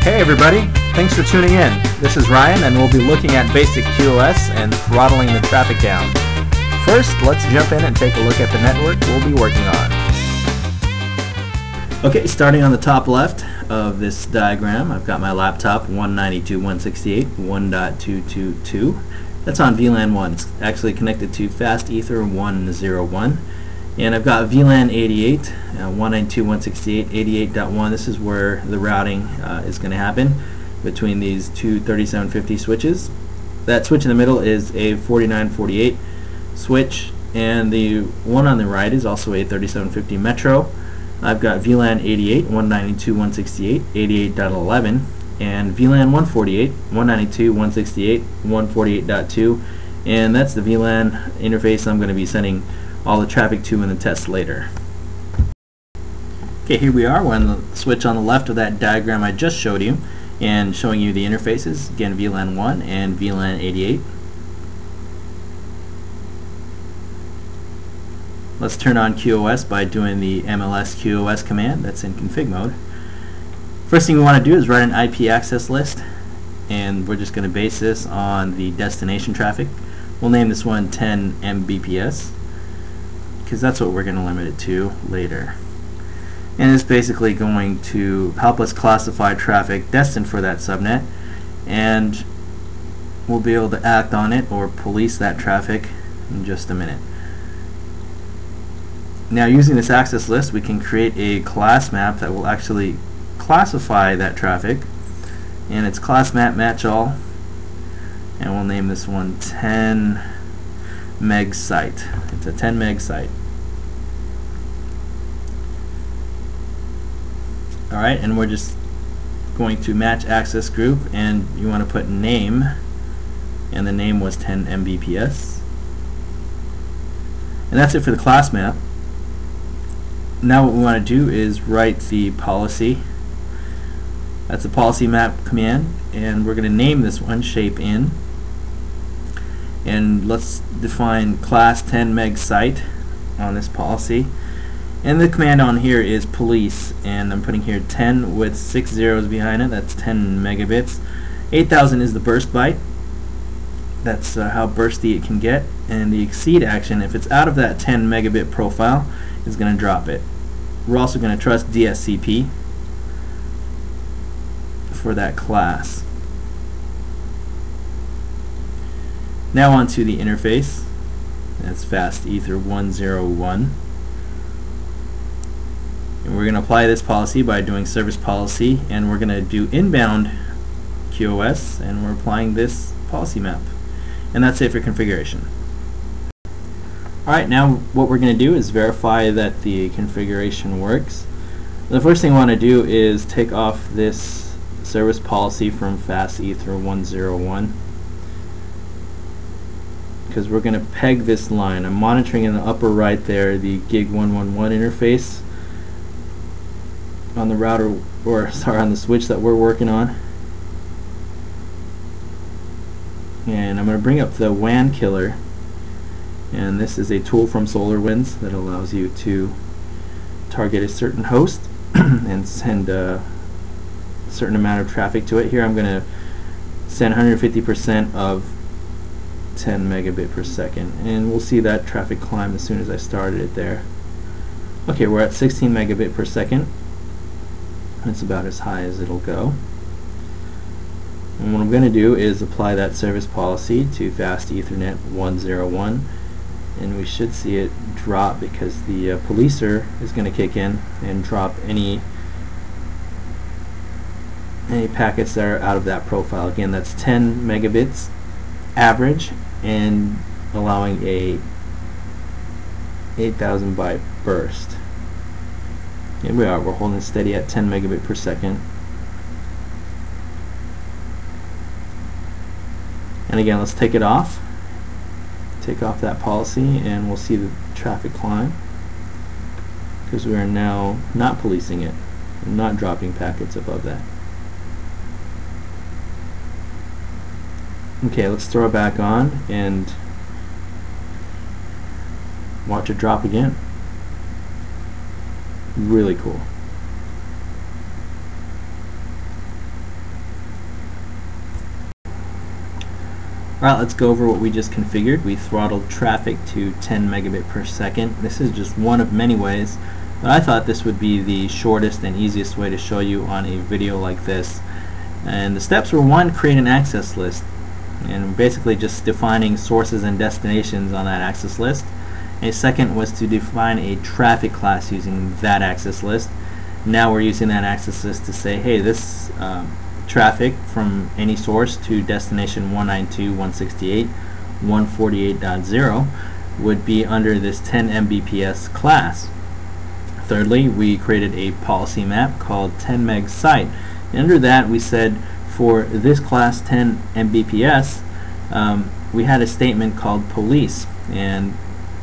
Hey everybody, thanks for tuning in. This is Ryan and we'll be looking at basic QoS and throttling the traffic down. First, let's jump in and take a look at the network we'll be working on. Okay, starting on the top left of this diagram, I've got my laptop 192.168.1.222. That's on VLAN 1. It's actually connected to Fast Ether 101. And I've got VLAN 88, 192.168.88.1. This is where the routing is going to happen between these two 3750 switches. That switch in the middle is a 4948 switch, and the one on the right is also a 3750 Metro. I've got VLAN 88, 192.168.88.11, and VLAN 148, 192.168.148.2, and that's the VLAN interface I'm going to be sending all the traffic to in the test later. Okay, here we are. We're on the switch on the left of that diagram I just showed you, and showing you the interfaces. Again, VLAN 1 and VLAN 88. Let's turn on QoS by doing the MLS QoS command. That's in config mode. First thing we want to do is write an IP access list, and we're just going to base this on the destination traffic. We'll name this one 10 Mbps, because that's what we're going to limit it to later. And it's basically going to help us classify traffic destined for that subnet, and we'll be able to act on it or police that traffic in just a minute. Now, using this access list, we can create a class map that will actually classify that traffic, and it's class map match all, and we'll name this one 10 meg site. It's a 10 meg site. Alright, and we're just going to match access group, and you want to put name, and the name was 10 Mbps. And that's it for the class map. Now what we want to do is write the policy. That's a policy map command, and we're going to name this one shape in. And let's define class 10 meg site on this policy. And the command on here is police, and I'm putting here 10 with 6 zeros behind it. That's 10 megabits. 8000 is the burst byte. That's how bursty it can get. And the exceed action, if it's out of that 10 megabit profile, is going to drop it. We're also going to trust DSCP for that class. Now on to the interface. That's Fast Ether 101. And we're going to apply this policy by doing service policy, and we're going to do inbound QoS, and we're applying this policy map. And that's it for configuration. Alright, now what we're going to do is verify that the configuration works. The first thing I want to do is take off this service policy from Fast Ether 101, because we're going to peg this line. I'm monitoring in the upper right there the gig 111 interface on the router, or sorry, on the switch that we're working on. And I'm going to bring up the WAN killer, and this is a tool from SolarWinds that allows you to target a certain host and send a certain amount of traffic to it. Here I'm going to send 150% of 10 megabit per second, and we'll see that traffic climb as soon as I started it there. Okay, we're at 16 megabit per second. It's about as high as it'll go. And what I'm going to do is apply that service policy to Fast Ethernet 101, and we should see it drop because the policer is going to kick in and drop any packets that are out of that profile. Again, that's 10 megabits average, and allowing a 8000 byte burst. Here we are, we're holding steady at 10 megabit per second. And again, let's take it off. Take off that policy, and we'll see the traffic climb, because we are now not policing it. We're not dropping packets above that. Okay, let's throw it back on and watch it drop again. Really cool. Alright, let's go over what we just configured. We throttled traffic to 10 megabit per second. This is just one of many ways, but I thought this would be the shortest and easiest way to show you on a video like this. And the steps were: one, create an access list, and basically just defining sources and destinations on that access list. A second was to define a traffic class using that access list. Now we're using that access list to say, hey, this traffic from any source to destination 192.168.148.0 would be under this 10 Mbps class. Thirdly, we created a policy map called 10 meg site. And under that, we said for this class 10 Mbps, we had a statement called police, and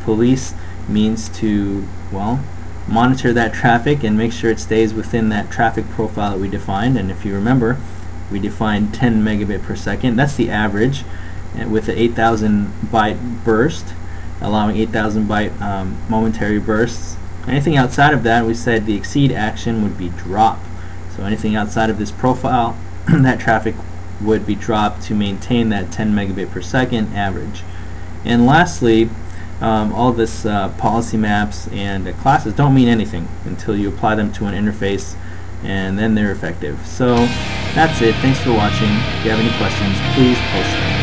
police means to, well, monitor that traffic and make sure it stays within that traffic profile that we defined. And if you remember, we defined 10 megabit per second. That's the average, and with the 8,000 byte burst, allowing 8,000 byte momentary bursts. Anything outside of that, we said the exceed action would be drop. So anything outside of this profile, that traffic would be dropped to maintain that 10 megabit per second average. And lastly, all of this policy maps and classes don't mean anything until you apply them to an interface, and then they're effective. So that's it. Thanks for watching. If you have any questions, please post them.